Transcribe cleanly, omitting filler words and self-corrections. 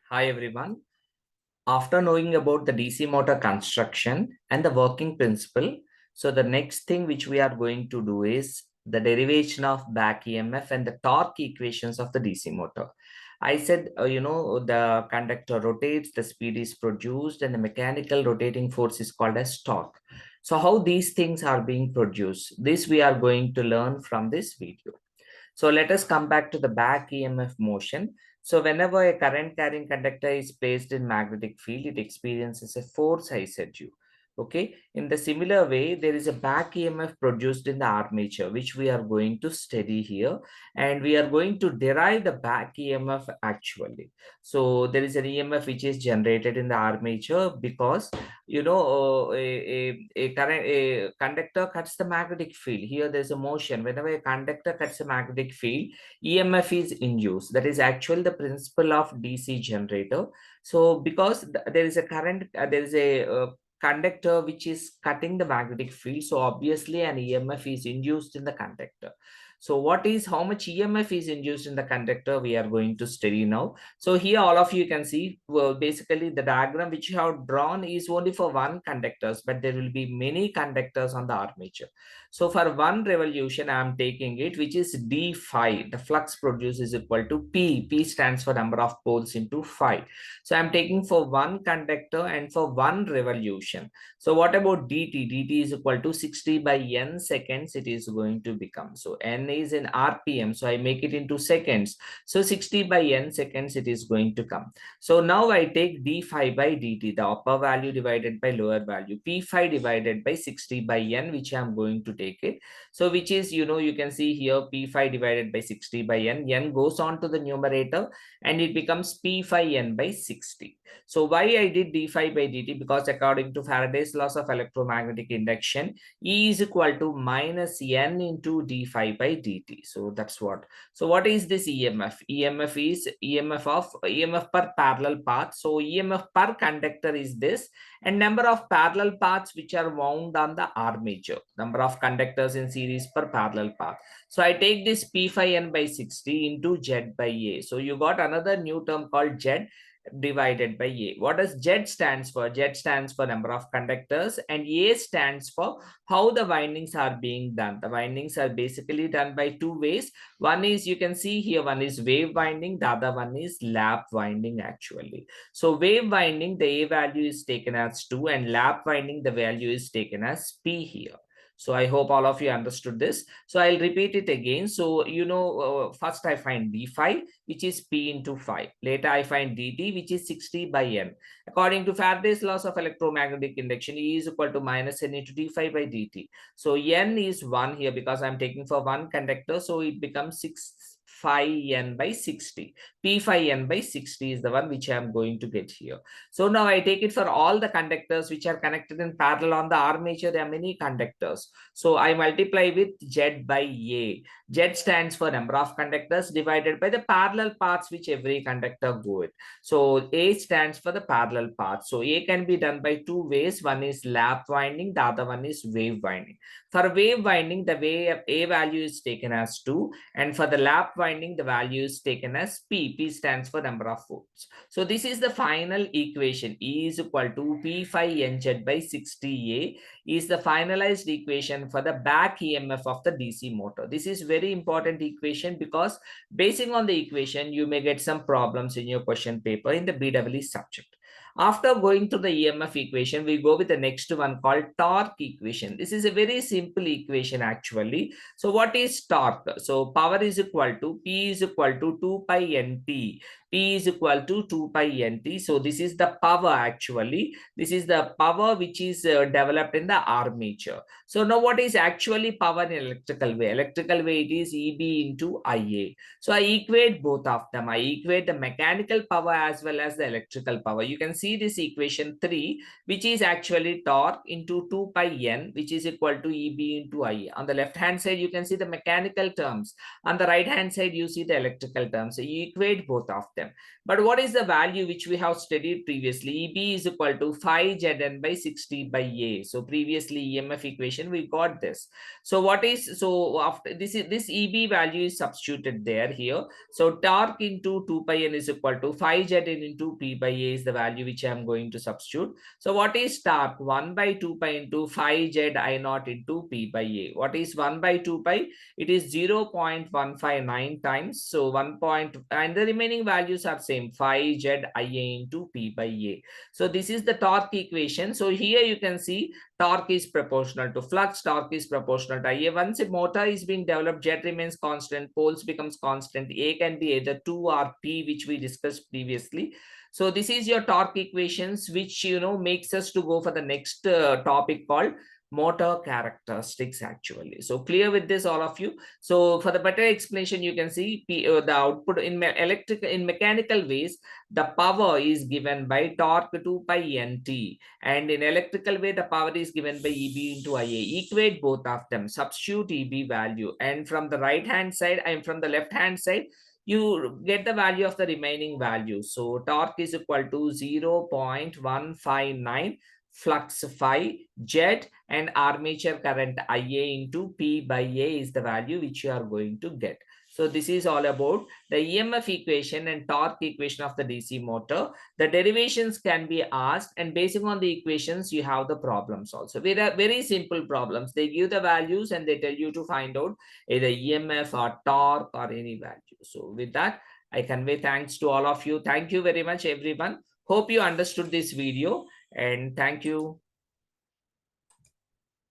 Hi everyone. After knowing about the DC motor construction and the working principle, so the next thing which we are going to do is the derivation of back EMF and the torque equations of the DC motor. I said, the conductor rotates, the speed is produced, and the mechanical rotating force is called as torque. So how these things are being produced, this we are going to learn from this video. So let us come back to the back EMF motion. So whenever a current carrying conductor is placed in magnetic field, it experiences a force, I said you. Okay. In the similar way, there is a back EMF produced in the armature, which we are going to study here. And we are going to derive the back EMF actually. So there is an EMF which is generated in the armature because a conductor cuts the magnetic field. Here there's a motion. Whenever a conductor cuts a magnetic field, EMF is induced. That is actually the principle of DC generator. So because there is a current, there is a conductor which is cutting the magnetic field, so obviously an EMF is induced in the conductor. So how much EMF is induced in the conductor, we are going to study now. So here all of you can see, well, basically the diagram which you have drawn is only for one conductors, but there will be many conductors on the armature. So for one revolution, I am taking it, which is d phi. The flux produced is equal to P. P stands for number of poles into phi. So I'm taking for one conductor and for one revolution. So what about dt? Dt is equal to 60 by n seconds it is going to become. So n is in RPM. So I make it into seconds. So 60 by n seconds it is going to come. So now I take d phi by dt, the upper value divided by lower value, p phi divided by 60 by n, which I am going to take it. So which is, you can see here p phi divided by 60 by n goes on to the numerator and it becomes p phi n by 60. So why I did d phi by dt? Because according to Faraday's laws of electromagnetic induction, E is equal to minus n into d phi by dt. So that's what. So what is this EMF? EMF is EMF per parallel path. So EMF per conductor is this, and number of parallel paths which are wound on the armature, number of conductors in series per parallel path. So I take this P phi n by 60 into Z by A. So you got another new term called Z divided by A. What does Z stands for? Z stands for number of conductors, and A stands for how the windings are being done. The windings are basically done by two ways. One is, you can see here, one is wave winding, the other one is lap winding actually. So wave winding, the A value is taken as 2, and lap winding, the value is taken as P here. So I hope all of you understood this. So I'll repeat it again. So, first I find d phi, which is P into phi. Later I find dt, which is 60 by n. According to Faraday's laws of electromagnetic induction, E is equal to minus n into d phi by dt. So n is 1 here because I'm taking for one conductor. So it becomes 6 phi n by 60. P phi n by 60 is the one which I am going to get here. So now I take it for all the conductors which are connected in parallel on the armature. There are many conductors. So I multiply with Z by A. Z stands for number of conductors divided by the parallel paths which every conductor go with. So A stands for the parallel path. So A can be done by two ways. One is lap winding, the other one is wave winding. For wave winding, the A value is taken as 2, and for the lap winding, the value is taken as P. P stands for number of volts. So this is the final equation. E is equal to P phi nz by 60A is the finalized equation for the back EMF of the DC motor. This is very important equation because basing on the equation, you may get some problems in your question paper in the BEE subject. After going through the EMF equation, we go with the next one called torque equation. This is a very simple equation actually. So what is torque? So power is equal to P is equal to 2 pi NT. P is equal to 2 pi NT. So this is the power actually. This is the power which is developed in the armature. So now what is actually power in electrical way? Electrical way, it is EB into IA. So I equate both of them. I equate the mechanical power as well as the electrical power. You can see see this equation 3, which is actually torque into 2 pi n, which is equal to Eb into Ia. On the left hand side, you can see the mechanical terms. On the right hand side, you see the electrical terms. So you equate both of them. But what is the value which we have studied previously? Eb is equal to 5 Zn by 60 by A. So previously EMF equation, we got this. So what is, so after this Eb value is substituted there here. So torque into 2 pi n is equal to 5 Zn into P by A is the value which I am going to substitute. So what is torque? 1 by 2 pi into 5 Z I naught into P by A. What is 1 by 2 pi? It is 0.159 times. So 1 point, and the remaining values are same, 5 Z Ia into P by A. So this is the torque equation. So here you can see torque is proportional to flux, torque is proportional to Ia. Once a motor is being developed, Z remains constant, poles becomes constant. A can be either 2 or P, which we discussed previously. So this is your torque equations, which makes us to go for the next topic called motor characteristics actually. So clear with this, all of you? So for the better explanation, you can see the output in mechanical ways, the power is given by torque 2 pi nt, and in electrical way, the power is given by Eb into Ia. Equate both of them, substitute Eb value, and from the right hand side and from the left hand side, you get the value of the remaining value. So torque is equal to 0.159 flux phi Z, and armature current Ia into P by A is the value which you are going to get. So this is all about the EMF equation and torque equation of the DC motor. The derivations can be asked, and based on the equations, you have the problems also. They are very simple problems. They give the values and they tell you to find out either EMF or torque or any value. So with that, I convey thanks to all of you. Thank you very much, everyone. Hope you understood this video, and thank you.